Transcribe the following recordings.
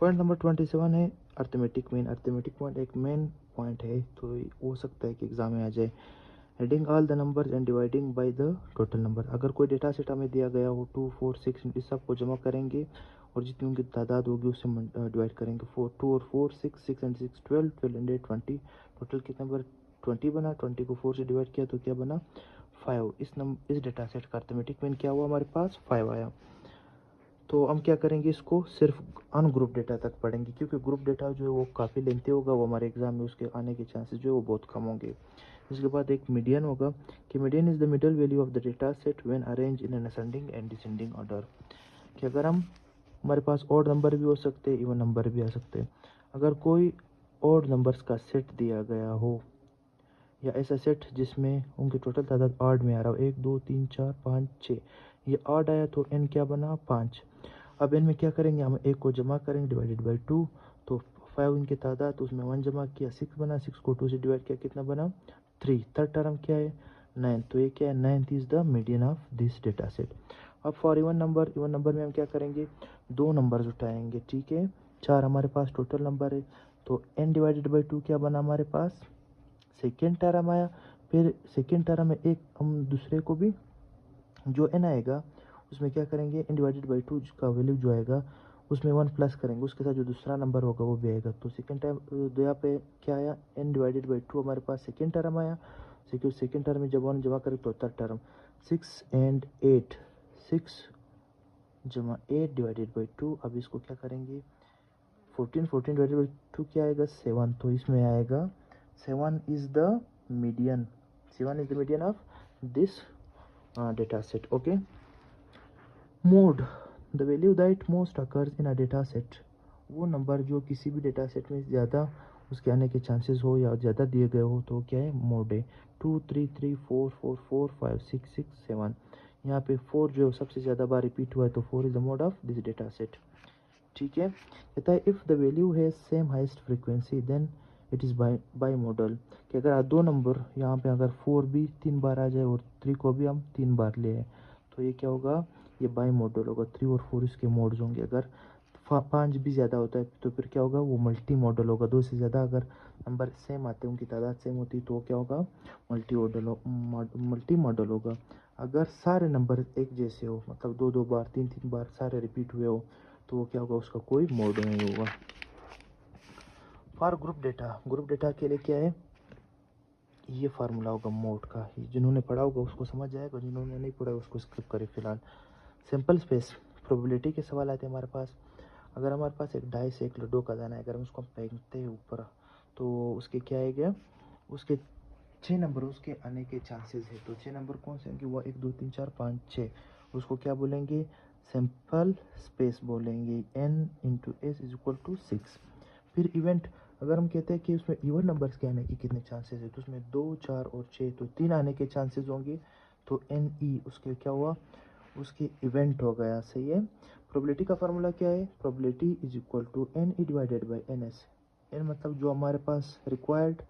Point number 27 है arithmetic mean. Arithmetic point एक main point है, तो हो सकता है कि एग्जाम में आ जाए। Adding all the numbers and dividing by the total number. अगर कोई डेटा सेट हमें दिया गया हो 2 4 6, इस सब को जमा करेंगे और जितनी उनकी तादाद होगी उससे डिवाइड करेंगे। 4 2 और 4 6 6 एंड 6 12 12 एंड 8 20। टोटल कितना नंबर 20 बना। 20 को 4 से डिवाइड किया तो क्या बना 5। इस डेटा सेट का अर्थमेटिक मीन क्या हुआ हमारे पास 5 आया। तो हम क्या करेंगे, इसको सिर्फ अनग्रुप डेटा तक पढ़ेंगे, क्योंकि ग्रुप डेटा जो है वो काफ़ी लेंथी होगा, वो हमारे एग्जाम में उसके आने के चांसेस जो है वो बहुत कम होंगे। इसके बाद एक मीडियन होगा कि median is the middle value of the data set when arrange in an ascending and descending order. कि अगर हम हमारे पास ऑड नंबर भी हो सकते हैं, इवन नंबर भी आ सकते हैं। अगर कोई ऑड नंबर्स का सेट दिया गया हो या ऐसा सेट जिसमें उनकी टोटल तादाद ऑड में आ रहा हो 1 2 3 4 5 6, ये ऑड आया तो एन क्या बना 5। अब एन में क्या करेंगे, हम एक को जमा करेंगे डिवाइडेड बाई 2, तो 5 इनकी तादाद, तो उसमें 1 जमा किया 6 बना। 6 को 2 से डिवाइड किया कितना बना 3। थर्ड टर्म क्या है 9, तो ये क्या है 9th is the median of this data set. अब फॉर इवन नंबर में हम क्या करेंगे, दो नंबर्स उठाएंगे, ठीक है। 4 हमारे पास टोटल नंबर है, तो n डिवाइडेड बाई 2 क्या बना हमारे पास सेकेंड टर्म आया। फिर सेकेंड टर्म में एक हम दूसरे को भी जो n आएगा उसमें क्या करेंगे, n डिवाइडेड बाई 2 का वैल्यू जो आएगा उसमें 1 प्लस करेंगे, उसके साथ जो दूसरा नंबर होगा वो भी आएगा। तो सेकेंड टाइम यहाँ पे क्या आया n डिवाइडेड बाई 2 हमारे पास सेकेंड टर्म आया। सेकेंड टर्म में जब 1 जमा करें तो थर्ड टर्म 6 एंड 8, 6 जमा 8 डिवाइडेड बाई 2। अब इसको क्या करेंगे 14 डिवाइडेड बाई 2 क्या आएगा 7, तो इसमें आएगा 7 is the median. 7 is the median of this data set. Okay. Mode the value that most occurs in a data set. वो नंबर जो किसी भी डेटा सेट में ज़्यादा उसके आने के चांसेस हो या ज़्यादा दिए गए हो तो क्या है मोड है। 2 3 3 4 4 4 5 6 6 7। यहाँ पे 4 जो सबसे ज़्यादा बार रिपीट हुआ है तो 4 is the mode of this data set. ठीक है। कहता है इफ़ द वैल्यू है same highest frequency then it is bimodal. कि अगर दो नंबर यहाँ पे अगर 4 भी 3 बार आ जाए और 3 को भी हम 3 बार ले आए तो ये क्या होगा, ये बाई मॉडल होगा। 3 और 4 इसके मोड्स होंगे। अगर 5 भी ज़्यादा होता है तो फिर क्या होगा, वो मल्टी मॉडल होगा। 2 से ज़्यादा अगर नंबर सेम आते हैं, उनकी तादाद सेम होती है तो क्या होगा मल्टी मॉडल होगा। अगर सारे नंबर एक जैसे हो, मतलब 2 2 बार 3 3 बार सारे रिपीट हुए हो तो वो क्या होगा, उसका कोई मोड नहीं होगा। फॉर ग्रुप डेटा के लिए क्या है, ये फार्मूला होगा मोड का। जिन्होंने पढ़ा होगा उसको समझ जाएगा, जिन्होंने नहीं पढ़ा उसको स्किप करे फिलहाल। सिंपल स्पेस प्रोबेबिलिटी के सवाल आते हैं हमारे पास। अगर हमारे पास एक डाइस एक लड्डू का दाना है, अगर हम उसको फेंकते हैं ऊपर तो उसके क्या आएगा, उसके 6 नंबर उसके आने के चांसेस है। तो 6 नंबर कौन से होंगे, वो 1 2 3 4 5 6। उसको क्या बोलेंगे, सिंपल स्पेस बोलेंगे। n into S is equal to 6। फिर इवेंट, अगर हम कहते हैं कि उसमें इवन नंबर्स के आने के कितने चांसेस है, तो उसमें 2 4 और 6, तो 3 आने के चांसेस होंगे। तो एन ई उसके क्या हुआ, उसके इवेंट हो गया। सही है। प्रोबेबिलिटी का फार्मूला क्या है, probability is equal to n E divided by n S. N मतलब जो हमारे पास रिक्वायर्ड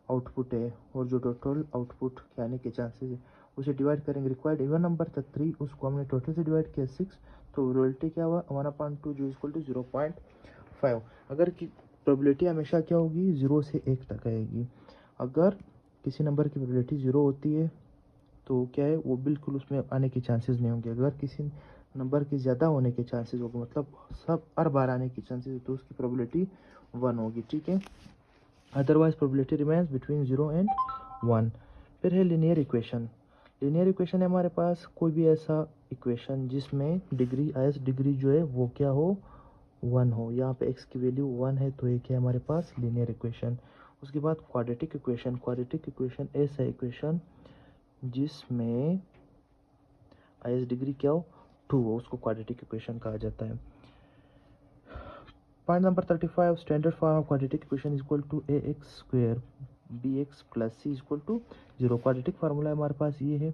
आउटपुट है और जो टोटल आउटपुट के आने के चांसेस है उसे डिवाइड करेंगे। रिक्वायर्ड इवन नंबर था 3, उसको हमने टोटल से डिवाइड किया 6, तो प्रोबेबिलिटी क्या हुआ 1/2 जो इक्वल टू 0.5। अगर की प्रोबेबिलिटी हमेशा क्या होगी 0 से 1 तक आएगी। अगर किसी नंबर की प्रोबेबिलिटी 0 होती है तो क्या है, वो बिल्कुल उसमें आने के चांसेस नहीं होंगे। अगर किसी नंबर के ज़्यादा होने के चांसेस होंगे, मतलब सब हर बार आने के चांसेस है, तो उसकी प्रोबेबिलिटी 1 होगी। ठीक है। Otherwise probability remains between 0 and 1। फिर है लीनियर इक्वेशन। लीनियर इक्वेशन है हमारे पास कोई भी ऐसा इक्वेशन जिसमें डिग्री जो है वो क्या हो 1 हो। यहाँ पे x की वैल्यू 1 है तो ये क्या है हमारे पास लीनियर इक्वेशन। उसके बाद क्वाड्रेटिक इक्वेशन ऐसा इक्वेशन जिसमें हाईएस्ट डिग्री क्या हो 2 हो, उसको क्वाड्रेटिक इक्वेशन कहा जाता है। Point number 35, standard form of quadratic equation is equal to ax square bx plus c is equal to 0। Quadratic formula हमारे पास ये है,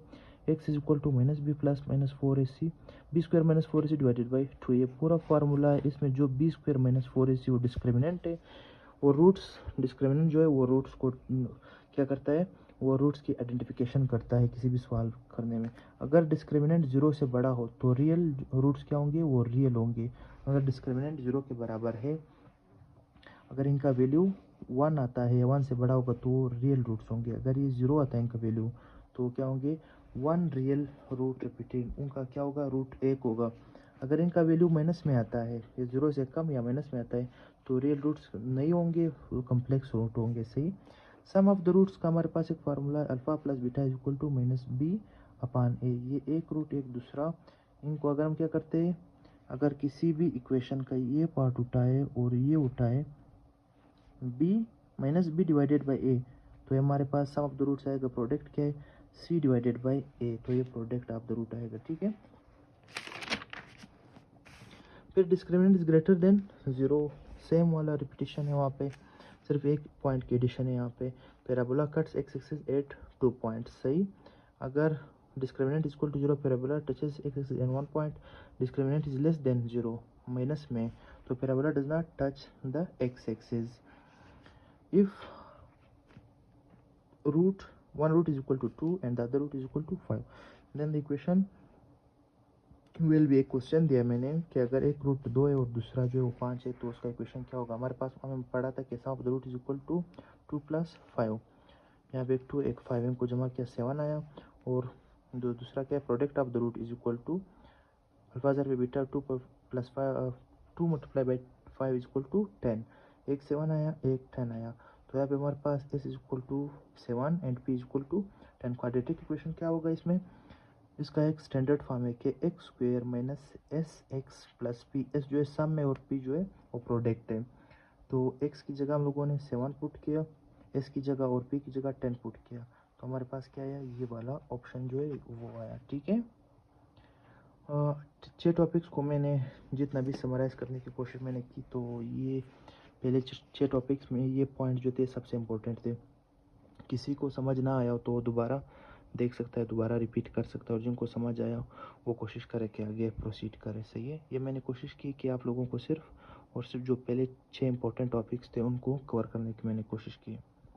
x is equal to minus B plus minus 4ac, B square minus 4ac divided by 2। ये पूरा formula है। इसमें जो B square minus 4ac वो डिस्क्रिमिनेंट है, वो रूट्स डिस्क्रिमिनेंट जो है वो रूट्स को क्या करता है, वो रूट्स की आइडेंटिफिकेशन करता है किसी भी सवाल करने में। अगर डिस्क्रिमिनेंट 0 से बड़ा हो तो रियल रूट्स क्या होंगे, वो रियल होंगे। अगर डिस्क्रिमिनेंट 0 के बराबर है, अगर इनका वैल्यू 1 आता है या 1 से बड़ा होगा तो वो रियल रूट्स होंगे। अगर ये 0 आता है इनका वैल्यू तो क्या होंगे, 1 रियल रूट रिपीटिंग, उनका क्या होगा, रूट 1 होगा। अगर इनका वैल्यू माइनस में आता है, ये 0 से कम या माइनस में आता है तो रियल रूट्स नहीं होंगे, कम्प्लेक्स रूट होंगे। सही। सम ऑफ द रूट्स का हमारे पास एक फार्मूला है, alpha plus beta is equal to minus b upon a. ये एक रूट एक दूसरा, इनको अगर हम क्या करते हैं, अगर किसी भी इक्वेशन का ये पार्ट उठाए और ये उठाए b minus b divided by a, तो ये हमारे पास सम ऑफ द रूट्स आएगा, प्रोडक्ट क्या है, c डिवाइडेड बाई ए, तो ये प्रोडक्ट ऑफ द रूट आएगा। ठीक है। फिर discriminant is greater than 0, same वाला रिपीटिशन है वहाँ पे, सिर्फ एक पॉइंट की एडिशन है यहाँ पे। Parabola cuts X axis at 2 point. सही। अगर discriminant equal to 0, parabola touches X axis and 1 point, discriminant is less than 0 minus में, तो parabola does not touch the X axis. If one root is equal to 2 and the other root is equal to 5, then the equation will be, एक question दिया मैंने कि अगर एक root 2 है और दूसरा जो है वो 5 है तो उसका इक्वेशन क्या होगा। हमारे पास हमें पढ़ा था कि sum of the root is equal to 2 plus 5, यहाँ पे एक 2 एक 5, इनको जमा किया 7 आया, और जो दूसरा क्या है, product of the root is equal to alpha ज़र पे beta 2 plus 5, 2 multiply by 5 is equal to 10, एक 7 आया एक 10 आया, तो यहाँ पे हमारे पास s is equal to 7 and p is equal to 10। Quadratic equation क्या होगा इसमें, इसका एक स्टैंडर्ड फॉर्म है कि X square minus S X plus P, S जो है सम है और p जो है वो प्रोडक्ट है। तो x की जगह हम लोगों ने 7 पुट किया, s की जगह और p की जगह 10 पुट किया, तो हमारे पास क्या आया, ये वाला ऑप्शन जो है वो आया। ठीक है। 6 टॉपिक्स को मैंने जितना भी समराइज करने की कोशिश मैंने की, तो ये पहले 6 टॉपिक्स में ये पॉइंट जो थे सबसे इम्पोर्टेंट थे। किसी को समझ ना आया हो तो दोबारा देख सकता है, दोबारा रिपीट कर सकता है, और जिनको समझ आया वो कोशिश करे कि आगे प्रोसीड करे। सही है। ये मैंने कोशिश की कि आप लोगों को सिर्फ और सिर्फ जो पहले 6 इंपॉर्टेंट टॉपिक्स थे उनको कवर करने की मैंने कोशिश की।